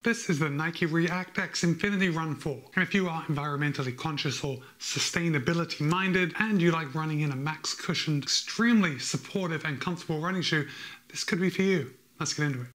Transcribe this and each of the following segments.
This is the Nike React X Infinity Run 4. And if you are environmentally conscious or sustainability minded and you like running in a max cushioned, extremely supportive and comfortable running shoe, this could be for you. Let's get into it.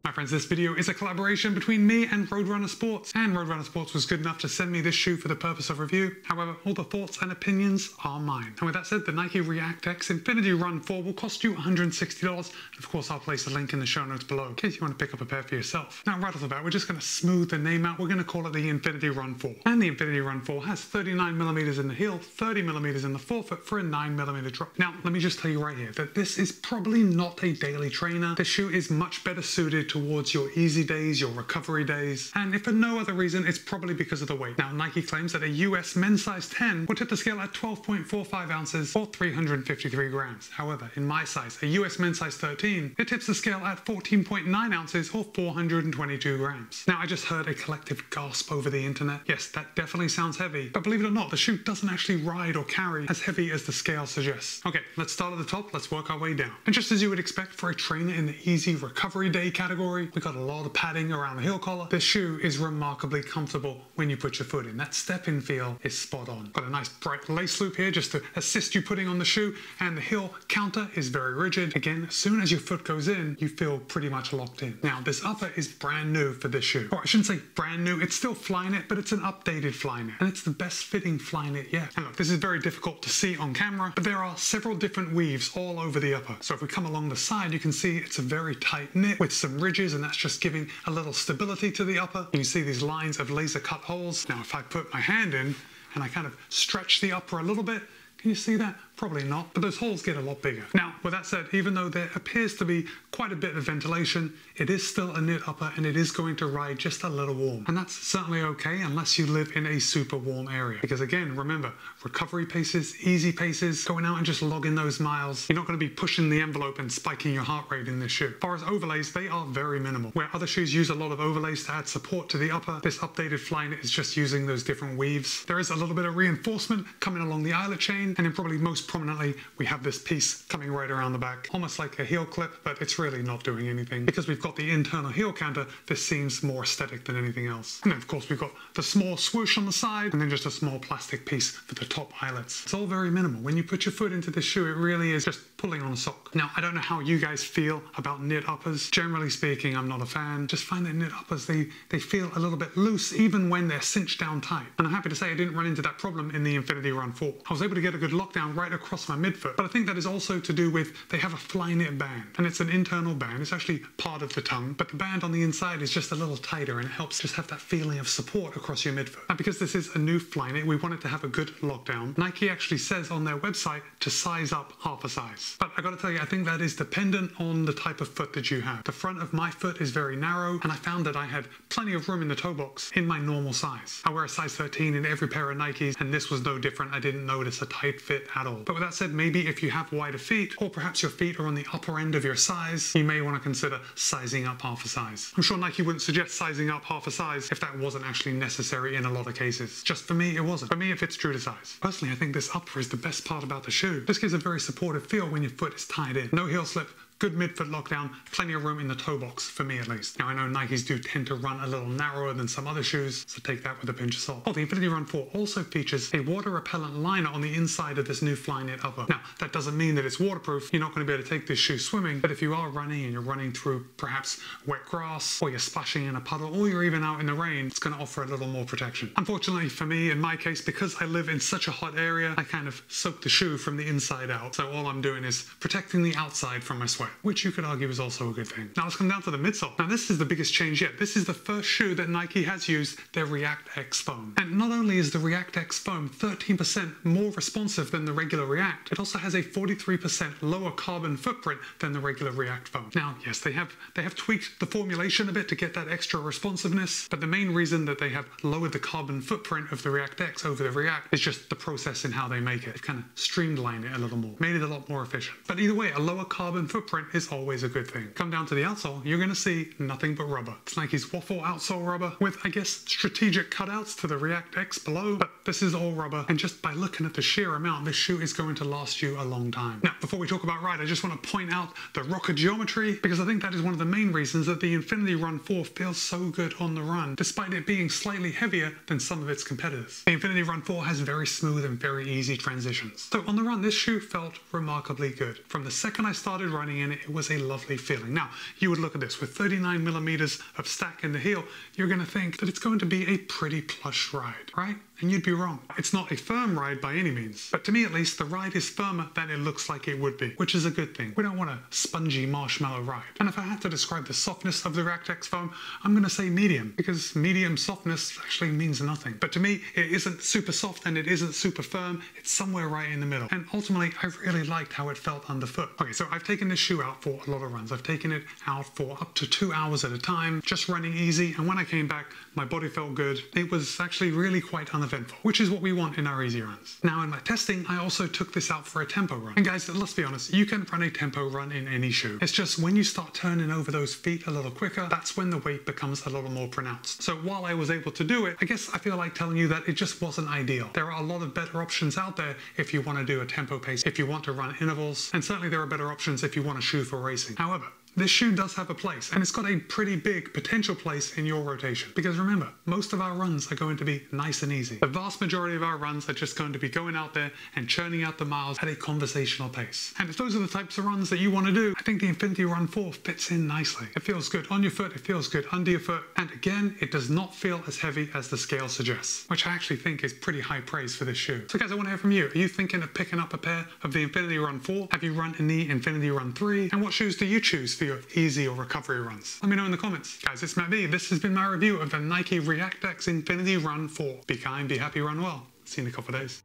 My friends, this video is a collaboration between me and Roadrunner Sports, and Roadrunner Sports was good enough to send me this shoe for the purpose of review. However, all the thoughts and opinions are mine. And with that said, the Nike React X Infinity Run 4 will cost you $160, and of course I'll place a link in the show notes below in case you want to pick up a pair for yourself. Now right off the bat, we're just going to smooth the name out. We're going to call it the Infinity Run 4. And the Infinity Run 4 has 39mm in the heel, 30mm in the forefoot for a 9mm drop. Now let me just tell you right here that this is probably not a daily trainer. The shoe is much better suited towards your easy days, your recovery days, and if for no other reason, it's probably because of the weight. Now, Nike claims that a US men's size 10 will tip the scale at 12.45 ounces or 353 grams. However, in my size, a US men's size 13, it tips the scale at 14.9 ounces or 422 grams. Now, I just heard a collective gasp over the internet. Yes, that definitely sounds heavy, but believe it or not, the shoe doesn't actually ride or carry as heavy as the scale suggests. Okay, let's start at the top, let's work our way down. And just as you would expect for a trainer in the easy recovery day category, we got a lot of padding around the heel collar. This shoe is remarkably comfortable when you put your foot in. That step-in feel is spot on. Got a nice bright lace loop here just to assist you putting on the shoe, and the heel counter is very rigid. Again, as soon as your foot goes in, you feel pretty much locked in. Now, this upper is brand new for this shoe. Or I shouldn't say brand new, it's still Flyknit, but it's an updated Flyknit, and it's the best fitting Flyknit yet. And look, this is very difficult to see on camera, but there are several different weaves all over the upper. So if we come along the side, you can see it's a very tight knit with some ridges, and that's just giving a little stability to the upper. You can see these lines of laser cut holes. Now, if I put my hand in and I kind of stretch the upper a little bit, can you see that? Probably not, but those holes get a lot bigger. Now, with that said, even though there appears to be quite a bit of ventilation, it is still a knit upper and it is going to ride just a little warm. And that's certainly okay unless you live in a super warm area. Because again, remember, recovery paces, easy paces, going out and just logging those miles. You're not going to be pushing the envelope and spiking your heart rate in this shoe. As far as overlays, they are very minimal. Where other shoes use a lot of overlays to add support to the upper, this updated Flyknit is just using those different weaves. There is a little bit of reinforcement coming along the eyelet chain, and then probably most prominently, we have this piece coming right around the back, almost like a heel clip, but it's really not doing anything. Because we've got the internal heel counter, this seems more aesthetic than anything else. And then of course we've got the small swoosh on the side, and then just a small plastic piece for the top eyelets. It's all very minimal. When you put your foot into this shoe, it really is just pulling on a sock. Now, I don't know how you guys feel about knit uppers. Generally speaking, I'm not a fan. Just find that knit uppers, they feel a little bit loose even when they're cinched down tight. And I'm happy to say I didn't run into that problem in the Infinity Run 4. I was able to get a good lockdown right across my midfoot, but I think that is also to do with they have a Flyknit band, and it's an internal band. It's actually part of the tongue, but the band on the inside is just a little tighter, and it helps just have that feeling of support across your midfoot. And because this is a new Flyknit, we wanted to have a good lockdown. Nike actually says on their website to size up half a size. But I gotta tell you, I think that is dependent on the type of foot that you have. The front of my foot is very narrow, and I found that I had plenty of room in the toe box in my normal size. I wear a size 13 in every pair of Nikes, and this was no different. I didn't notice a tight fit at all. But with that said, maybe if you have wider feet, or perhaps your feet are on the upper end of your size, you may want to consider sizing up half a size. I'm sure Nike wouldn't suggest sizing up half a size if that wasn't actually necessary in a lot of cases. Just for me, it wasn't. For me, it fits true to size. Personally, I think this upper is the best part about the shoe. This gives a very supportive feel when your foot is tied in. No heel slip, good midfoot lockdown, plenty of room in the toe box, for me at least. Now I know Nikes do tend to run a little narrower than some other shoes, so take that with a pinch of salt. Oh, the Infinity Run 4 also features a water-repellent liner on the inside of this new Flyknit upper. Now, that doesn't mean that it's waterproof. You're not going to be able to take this shoe swimming, but if you are running and you're running through perhaps wet grass, or you're splashing in a puddle, or you're even out in the rain, it's going to offer a little more protection. Unfortunately for me, in my case, because I live in such a hot area, I kind of soak the shoe from the inside out. So all I'm doing is protecting the outside from my sweat, which you could argue is also a good thing. Now let's come down to the midsole. Now this is the biggest change yet. This is the first shoe that Nike has used their React X foam. And not only is the React X foam 13% more responsive than the regular React, it also has a 43% lower carbon footprint than the regular React foam. Now, yes, they have tweaked the formulation a bit to get that extra responsiveness, but the main reason that they have lowered the carbon footprint of the React X over the React is just the process in how they make it. They've kind of streamlined it a little more, made it a lot more efficient. But either way, a lower carbon footprint print is always a good thing. Come down to the outsole, you're going to see nothing but rubber. It's Nike's waffle outsole rubber with, I guess, strategic cutouts to the React X below, but this is all rubber, and just by looking at the sheer amount, this shoe is going to last you a long time. Now, before we talk about ride, I just want to point out the rocker geometry, because I think that is one of the main reasons that the Infinity Run 4 feels so good on the run, despite it being slightly heavier than some of its competitors. The Infinity Run 4 has very smooth and very easy transitions. So on the run, this shoe felt remarkably good. From the second I started running in it, it was a lovely feeling. Now, you would look at this, with 39 millimeters of stack in the heel, you're going to think that it's going to be a pretty plush ride, right? And you'd be wrong. It's not a firm ride by any means, but to me at least, the ride is firmer than it looks like it would be, which is a good thing. We don't want a spongy marshmallow ride. And if I had to describe the softness of the React X foam, I'm going to say medium, because medium softness actually means nothing. But to me, it isn't super soft and it isn't super firm. It's somewhere right in the middle. And ultimately, I really liked how it felt underfoot. Okay, so I've taken this shoe out for a lot of runs. I've taken it out for up to 2 hours at a time, just running easy. And when I came back, my body felt good. It was actually really quite uneventful, which is what we want in our easy runs. Now in my testing, I also took this out for a tempo run. And guys, let's be honest, you can run a tempo run in any shoe. It's just when you start turning over those feet a little quicker, that's when the weight becomes a little more pronounced. So while I was able to do it, I guess I feel like telling you that it just wasn't ideal. There are a lot of better options out there if you want to do a tempo pace, if you want to run intervals, and certainly there are better options if you want a shoe for racing. However, this shoe does have a place, and it's got a pretty big potential place in your rotation. Because remember, most of our runs are going to be nice and easy. The vast majority of our runs are just going to be going out there and churning out the miles at a conversational pace. And if those are the types of runs that you want to do, I think the Infinity Run 4 fits in nicely. It feels good on your foot, it feels good under your foot, and again, it does not feel as heavy as the scale suggests, which I actually think is pretty high praise for this shoe. So guys, I want to hear from you. Are you thinking of picking up a pair of the Infinity Run 4? Have you run in the Infinity Run 3? And what shoes do you choose for your easy or recovery runs? Let me know in the comments. Guys, it's Matt B. This has been my review of the Nike React X Infinity Run 4. Be kind, be happy, run well. See you in a couple of days.